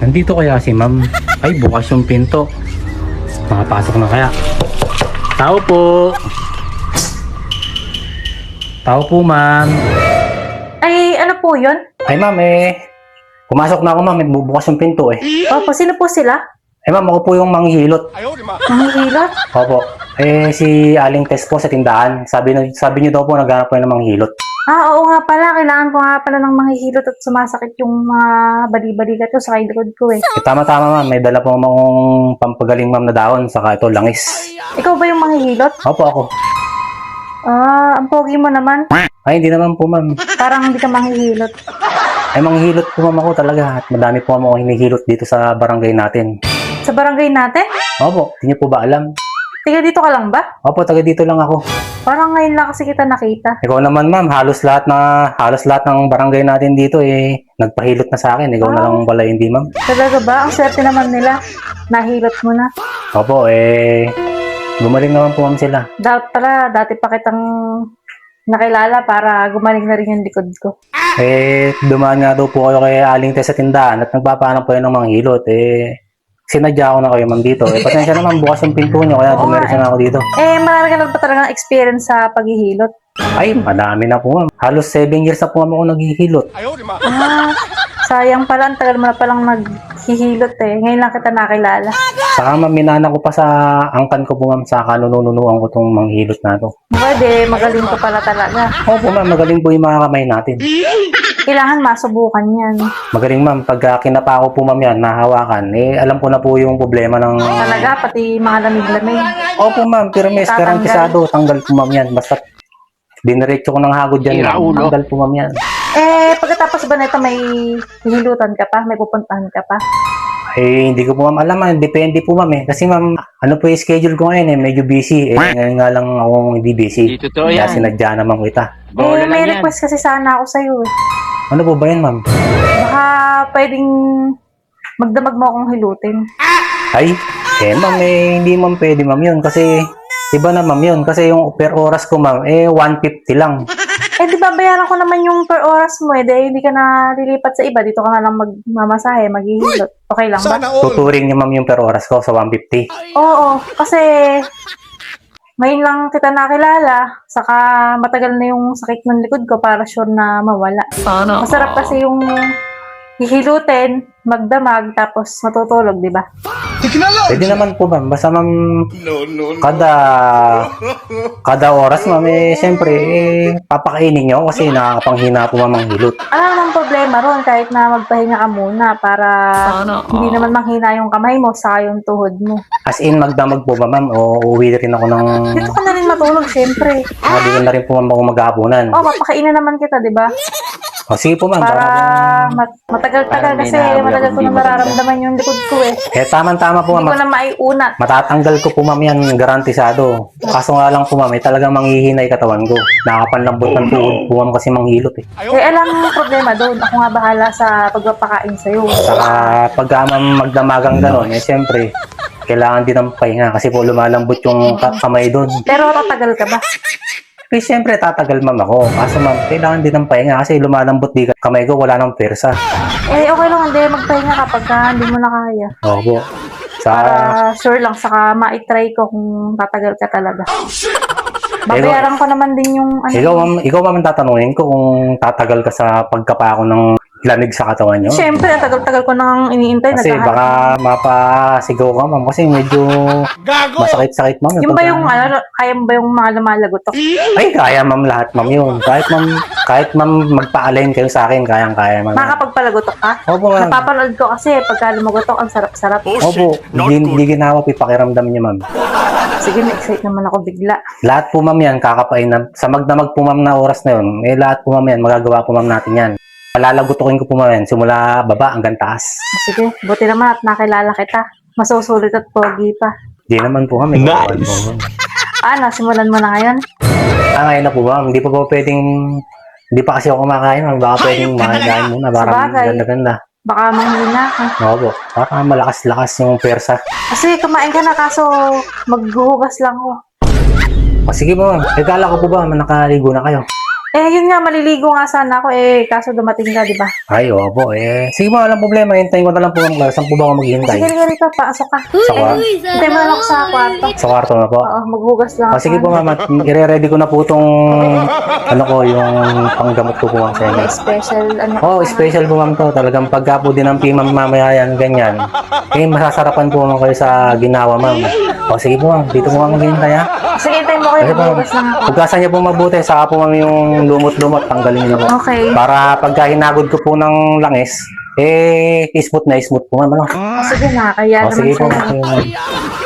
Nandito kaya si ma'am? Ay, bukas yung pinto. Makapasok na kaya? Tao po! Tao po, ma'am. Ay, ano po yun? Ay, ma'am, pumasok na ako, ma'am. Bubukas yung pinto, Opo, sino po sila? Ay, ma'am, ako po yung manghihilot. Manghihilot? Opo. Si Aling Tess po sa tindahan. Sabi niyo daw po, naghanap po ng manghihilot. Oo nga pala. Kailangan ko nga pala ng manghihilot at sumasakit yung mga bali-balikat ko sa likod ko Tama-tama, ma'am. May dala po akong pampagaling, ma'am, na dahon. Saka ito, langis. Ikaw ba yung manghihilot? Opo, ako. Ang pogi mo naman. Ay, hindi naman po, ma'am. Parang hindi ka manghihilot. Ay, manghihilot po, ma'am, ako talaga. At madami po ako hinihilot dito sa barangay natin. Sa barangay natin? Opo, hindi niyo po ba alam? Tiga dito ka lang ba? Opo, taga dito lang ako. Parang ngayon lang kasi kita nakita. Ikaw naman, ma'am, halos lahat ng barangay natin dito nagpahilot na sa akin. Ikaw na lang pala hindi, ma'am. Talaga ba? Ang swerte naman nila. Nahilot mo na. Opo, gumaling naman po, ma'am, sila. Dati pa kitang nakilala para gumaling na rin yung likod ko. Dumaan nga daw po kayo kay Aling Tess sa tindahan at nagpapahanap po yun ng manghilot. Sinadya ko na kayo, ma'am, dito. Pasensya naman, bukas yung pinto nyo, kaya dumiretso na ako dito. Marami ka na ba talagang experience sa paghihilot? Ay, madami na po, ma'am. Halos 7 years na po, ma'am, ako naghihilot. Sayang pala. Ang tagal mo na palang naghihilot Ngayon lang kita nakilala. Saka, ma'am, minana ko pa sa angkan ko po, ma'am, sa kanununuan ko itong manghilot na to. Pwede, magaling ka pala talaga. Opo, ma'am, magaling po yung mga kamay natin. Kailangan masubukan yan. Magaling, ma'am, pag kinapa ko po, ma'am, yan, nahawakan, alam ko na po yung problema ng... Talaga, pati mga lamig-lamig. Opo, ma'am, pirmes, garantisado, tanggal po, ma'am, yan. Basta diniretso ko ng hagod dyan, ma'am. Tanggal po, ma'am, yan. Pagkatapos ba nito may hihilutan ka pa? May pupuntahan ka pa? Hindi ko po, ma'am, alam, depende po, ma'am, Kasi, ma'am, ano po yung schedule ko ngayon, medyo busy. Ngayon nga lang akong hindi busy. Kaya sinadya naman kita. May request kasi sana ako sa'yo Ano po ba yan, ma'am? Baka pwedeng magdamag mo akong hilutin. Ay, ma'am, hindi, ma'am, pwede, ma'am, yun. Kasi, iba na, ma'am, yun. Kasi yung per oras ko, ma'am, 150 lang. Di ba bayaran ko naman yung per oras mo hindi ka na lilipat sa iba. Dito ka na lang magmamasahe, maghihilot. Okay lang ba? Tuturing niyo, ma'am, yung per oras ko sa 150. Oo, kasi ngayon lang kita nakilala, saka matagal na yung sakit ng likod ko para sure na mawala. Masarap kasi yung hihilutin, magdamag, tapos matutulog, di ba? Pwede naman po, ma'am. Basta, ma'am, kada oras, ma'am, siyempre, papakainin niyo kasi nakapanghina po, ma'am, ang hilot. Ano namang problema ron kahit na magpahinga ka muna para hindi naman manghina yung kamay mo sa yung tuhod mo. As in, magdamag po ba, ma'am? O uuwi rin ako ng... Dito ka na rin matulog, syempre. Hindi ko na rin po, ma'am, ako maghapunan. Papakainin naman kita, di ba? Sige po, ma'am. Para matagal-tagal kasi matagal ko na nararamdaman yung likod ko Tama-tama po, Hindi ma'am. ko na maiunat. Matatanggal ko po, ma'am, yan, garantisado. Kaso nga lang po, ma'am, talagang manghihinay katawan ko. Nakapanlambot ng tuhod po, ma'am, kasi manghilot Alam mo yung problema doon. Ako nga bahala sa pagpapakain sa'yo. Saka pagka, ma'am, magdamagang gano'n, siyempre, kailangan din ng pahinga kasi po lumalambot yung kamay doon. Pero tatagal ka ba? Siyempre, tatagal, ma'am, ako. Kaso, ma'am, kailangan din ng pahinga kasi lumalambot di kamay ko, wala nang persa. Okay lang, hindi. Magpahinga kapag hindi mo na kaya. Opo. Para sure lang, saka ma-try ko kung tatagal ka talaga. Babayaran ko naman din yung Ikaw, ma'am, tatanungin ko kung tatagal ka sa pagkapa ko ng lamig sa katawan nyo. Siyempre, tagal-tagal ko nang iniintay. Kasi baka mapasigaw ka, ma'am, kasi medyo masakit-sakit, ma'am. Yung ba yung, kaya mo ba yung mga lumalagotok? Ay, kaya, ma'am, lahat, ma'am, yun. Kahit, ma'am, magpa-align kayo sa akin, kayang-kaya, ma'am. Makakapagpalagotok ka? Opo, ma'am. Napapanood ko kasi pagka lumagotok, ang sarap-sarap. Opo, hindi ginawa pipakiramdam niya, ma'am. Sige, na-excite naman ako bigla. Lahat po, ma'am, yan, kakapain na. Sa magdamag po, ma'am, na oras na yun, lahat po, ma'am, yan, magagawa po, ma'am, natin yan. Palalagutukin ko po, ma'am, yan, simula baba hanggang taas. Sige, buti naman at nakilala kita. Masusulit at pogi pa. Hindi naman po, ma'am. Nice. Simulan mo na ngayon? Ngayon na po, ma'am. Hindi pa po pwedeng... Hindi pa kasi ako kumakain, ma'am. Baka pwedeng makakain muna. Parang ganda-ganda. Baka manghina ka. Opo. Baka malakas-lakas yung persa. Kasi kumain ka na, kaso maghuhugas lang ko. Sige po, ma'am. Kala ko po ba, nakaligo na kayo? Yun nga, maliligo nga sana ako kaso dumating ka, di ba? Ay, opo. Sige po, walang problema. Hintayin ko na lang po ang class. Saan po ba ako maghihintay? Sige, rito, pasok ka. Sa kwarto? Hintay mo na lang ako sa kwarto. Sa kwarto na po? Oo, maghugas lang ako. Sige po, ma'am. At ire-ready ko na po itong, yung panggamot ko po, ma'am, sa inyo. May special, Special po, ma'am, to. Talagang pagka po din ang ma'am, mamaya yan, ganyan. Masasarapan po naman kayo sa ginawa, ma'am. Sige po, ma'am. Dito po, ma'am, maghihintay, ha? Sige, hintay mo kayo, Sige po, maghugas lang ako. hugasan niyo po mabuti. Saka po, ma'am, yung lumot-lumot. Tanggalin niyo po. Okay. Para pagka hinagod ko po ng langis, smooth na smooth po, ma'am. Ano? Sige, nakakaya naman Sige po, sa'yo. sige, ma'am.